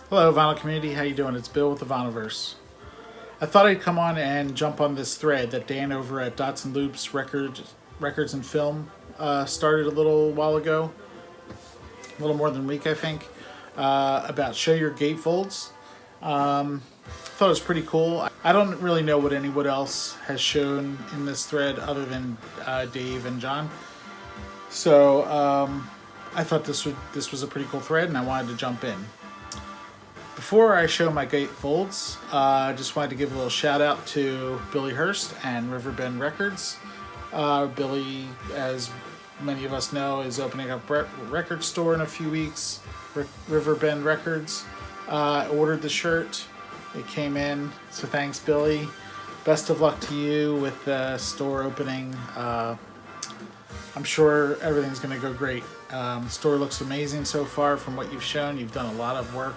Hello, Vinyl community. How you doing? It's Bill with the Vinylverse. I thought I'd come on and jump on this thread that Dan over at Dots and Loops Records and Film started a little while ago, a little more than a week, I think, about Show Your Gatefolds. Thought it was pretty cool. I don't really know what anyone else has shown in this thread other than Dave and John. So I thought this was a pretty cool thread, and I wanted to jump in. Before I show my gatefolds, I just wanted to give a little shout out to Billy Hurst and Riverbend Records. Billy, as many of us know, is opening up a record store in a few weeks. Riverbend Records. I ordered the shirt. It came in, so thanks, Billy. Best of luck to you with the store opening. I'm sure everything's going to go great. The store looks amazing so far from what you've shown. You've done a lot of work.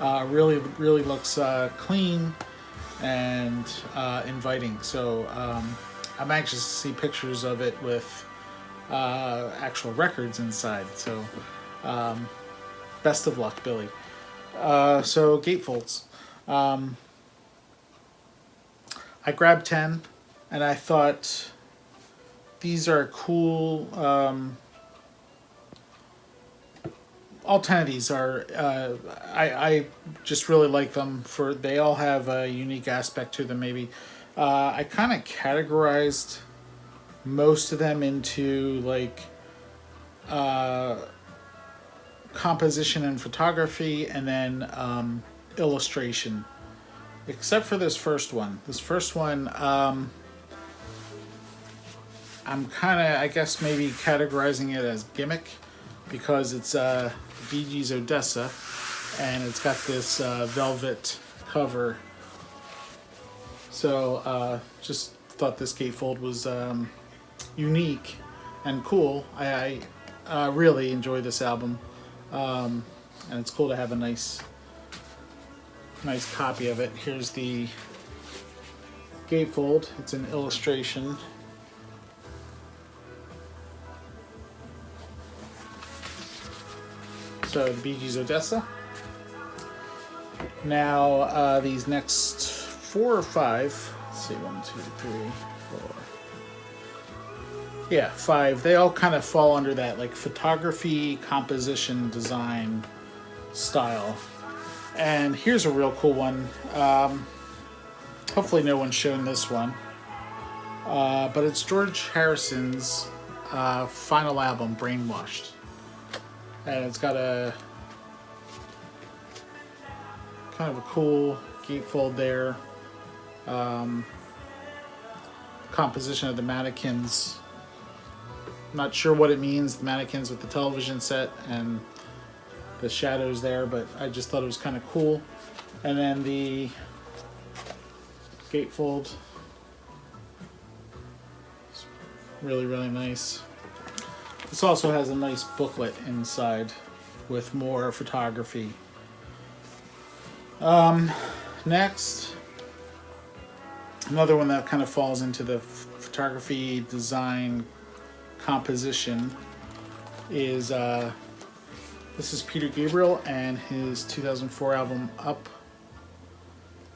Really looks clean and inviting. So I'm anxious to see pictures of it with actual records inside. So best of luck, Billy. So Gatefolds. I grabbed 10 and I thought these are cool. All 10 of these are, I just really like them. They all have a unique aspect to them, maybe. I kind of categorized most of them into like composition and photography, and then illustration. Except for this first one. I'm kind of, I guess, maybe categorizing it as gimmick, because it's Bee Gees Odessa, and it's got this velvet cover. So just thought this gatefold was unique and cool. I really enjoy this album, and it's cool to have a nice copy of it. Here's the gatefold. It's an illustration. So the Bee Gees Odessa. Now these next 4 or 5. Let's see, 1, 2, 3, 4. Yeah, 5. They all kind of fall under that like photography, composition, design style. And here's a real cool one. Hopefully no one's shown this one. But it's George Harrison's final album, Brainwashed. And it's got a kind of a cool gatefold there. Composition of the mannequins. I'm not sure what it means, the mannequins with the television set and the shadows there, but I just thought it was kind of cool. And then the gatefold. It's really nice. This also has a nice booklet inside with more photography. Next, another one that kind of falls into the photography, design, composition is this is Peter Gabriel and his 2004 album Up.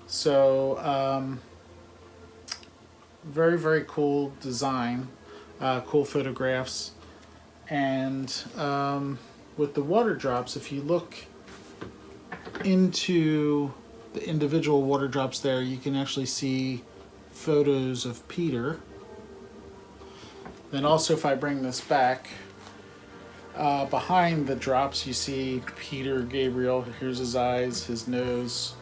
So very cool design, cool photographs. And with the water drops, if you look into the individual water drops there, you can actually see photos of Peter. Then also, if I bring this back, behind the drops you see Peter Gabriel. Here's his eyes, his nose.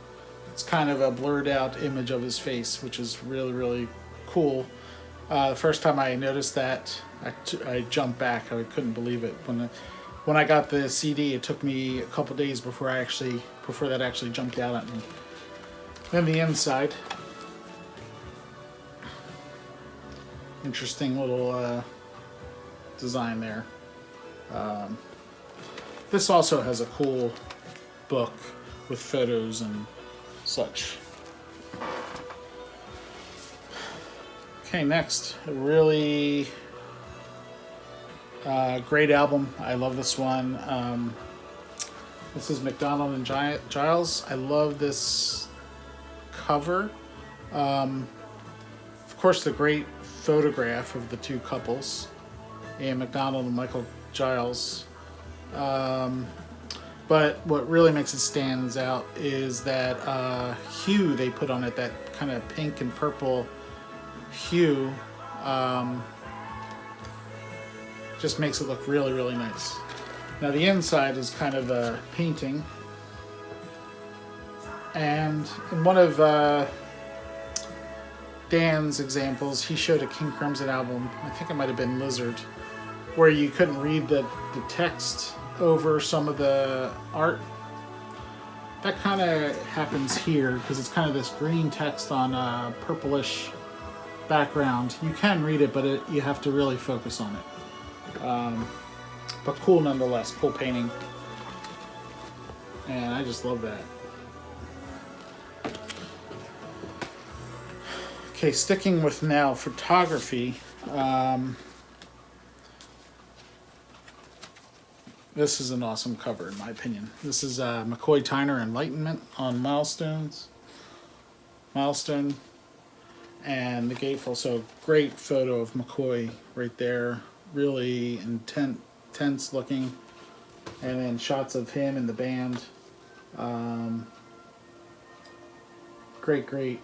It's kind of a blurred out image of his face, which is really cool. The first time I noticed that, I jumped back. I couldn't believe it. When I got the CD, it took me a couple days before that actually jumped out at me. Then the inside. Interesting little design there. This also has a cool book with photos and such. Okay, next, a really great album. I love this one. This is McDonald and Giles. I love this cover. Of course, the great photograph of the two couples, Ian McDonald and Michael Giles. But what really makes it stands out is that hue they put on it, that kind of pink and purple hue. Just makes it look really, really nice. Now the inside is kind of a painting. And in one of Dan's examples, he showed a King Crimson album, I think it might have been Lizard, where you couldn't read the text over some of the art. That kind of happens here because it's kind of this green text on a purplish background. You can read it, but you have to really focus on it. But cool nonetheless, cool painting. And I just love that. Okay, sticking with now photography. This is an awesome cover in my opinion. This is McCoy Tyner Enlightenment on Milestone. And the Gatefolds. So great photo of McCoy right there. Really intense looking. And then shots of him and the band. Great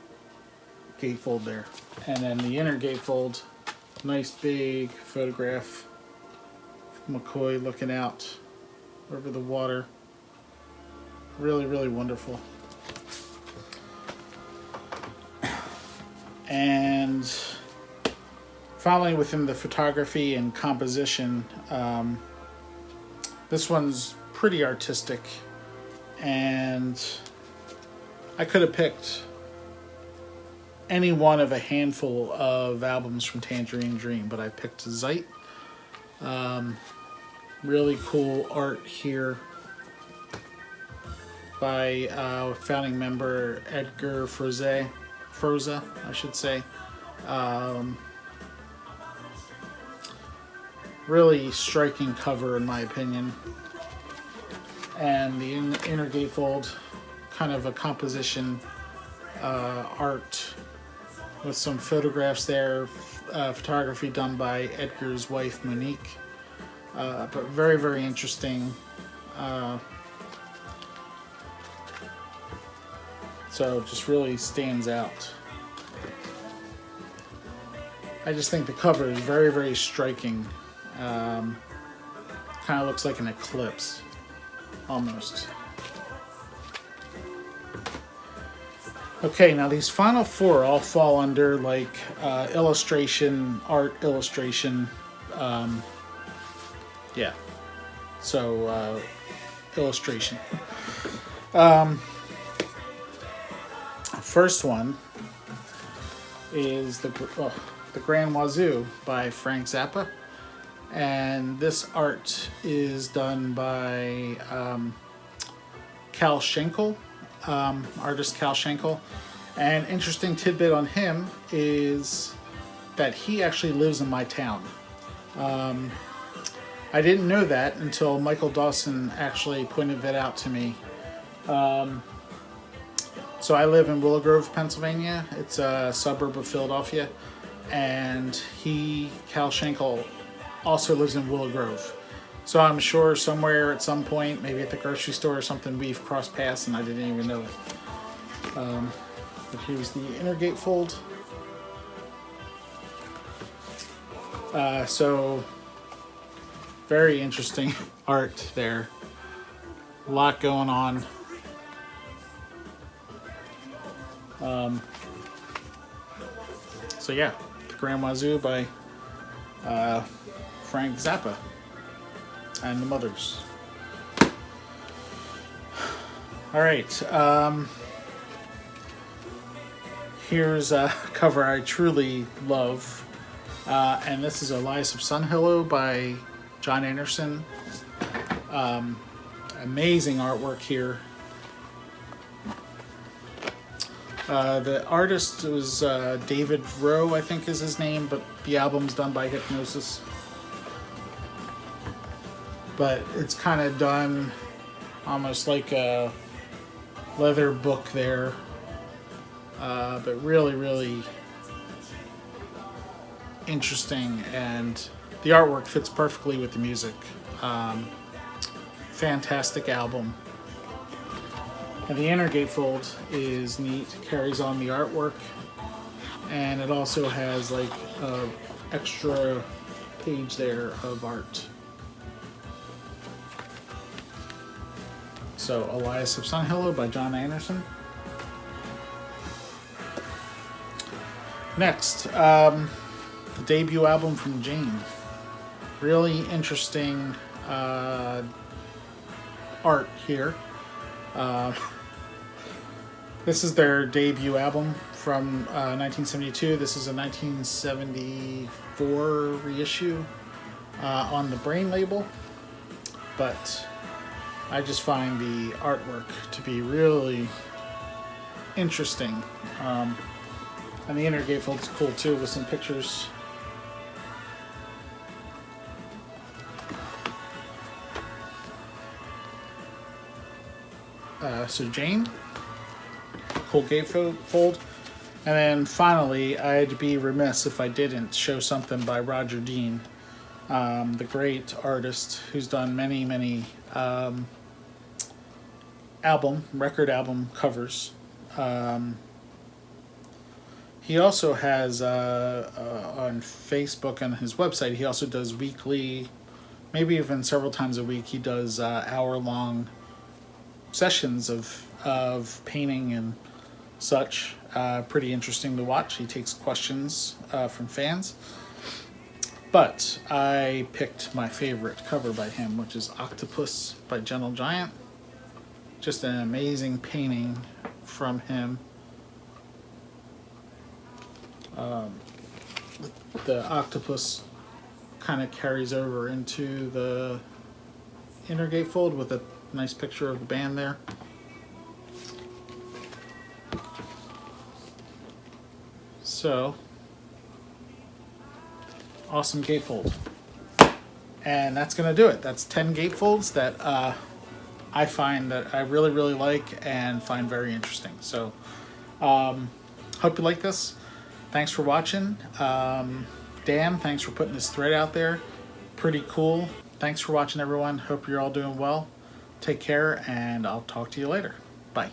gatefold there. And then the inner gatefold, nice big photograph of McCoy looking out over the water. Really, really wonderful. And finally, within the photography and composition, this one's pretty artistic, and I could have picked any one of a handful of albums from Tangerine Dream, but I picked Zeit. Really cool art here by founding member Edgar Froese, I should say. Really striking cover in my opinion. And the inner gatefold, kind of a composition art with some photographs there, photography done by Edgar's wife Monique. But very, very interesting. So just really stands out. I just think the cover is very, very striking. Kind of looks like an eclipse, almost. Okay, now these final four all fall under like illustration, art illustration. Yeah, so illustration. First one is the Grand Wazoo by Frank Zappa, and this art is done by Cal Schenkel, artist Cal Schenkel. And interesting tidbit on him is that he actually lives in my town. I didn't know that until Michael Dawson actually pointed that out to me. So I live in Willow Grove, Pennsylvania. It's a suburb of Philadelphia. And Cal Schenkel, also lives in Willow Grove. So I'm sure somewhere at some point, maybe at the grocery store or something, we've crossed paths and I didn't even know it. But here's the inner gatefold. So very interesting art there. A lot going on. So yeah, the Grand Wazoo by Frank Zappa and the Mothers. All right, here's a cover I truly love, and this is Elias of Sunhillow by John Anderson. Amazing artwork here. The artist was David Rowe, I think is his name, but the album's done by Hypnosis. But it's kind of done almost like a leather book there, but really, really interesting, and the artwork fits perfectly with the music. Fantastic album. And the inner gatefold is neat, carries on the artwork, and it also has like a extra page there of art. So, Elias of Sunhillow by John Anderson. Next, the debut album from Jane. Really interesting art here. This is their debut album from 1972. This is a 1974 reissue on the Brain label. But I just find the artwork to be really interesting. And the inner gatefold's cool too, with some pictures. So Jane, cool gatefold. And then finally, I'd be remiss if I didn't show something by Roger Dean, the great artist who's done many, many record album covers. He also has on Facebook and his website, he also does weekly, maybe even several times a week, he does hour-long sessions of painting and such. Pretty interesting to watch. He takes questions from fans. But I picked my favorite cover by him, which is Octopus by Gentle Giant. Just an amazing painting from him. The octopus kind of carries over into the inner gatefold with a nice picture of the band there. So, awesome gatefold. And that's going to do it. That's 10 gatefolds that I find that I really, really like and find very interesting. So, hope you like this. Thanks for watching. Dan, thanks for putting this thread out there. Pretty cool. Thanks for watching, everyone. Hope you're all doing well. Take care, and I'll talk to you later. Bye.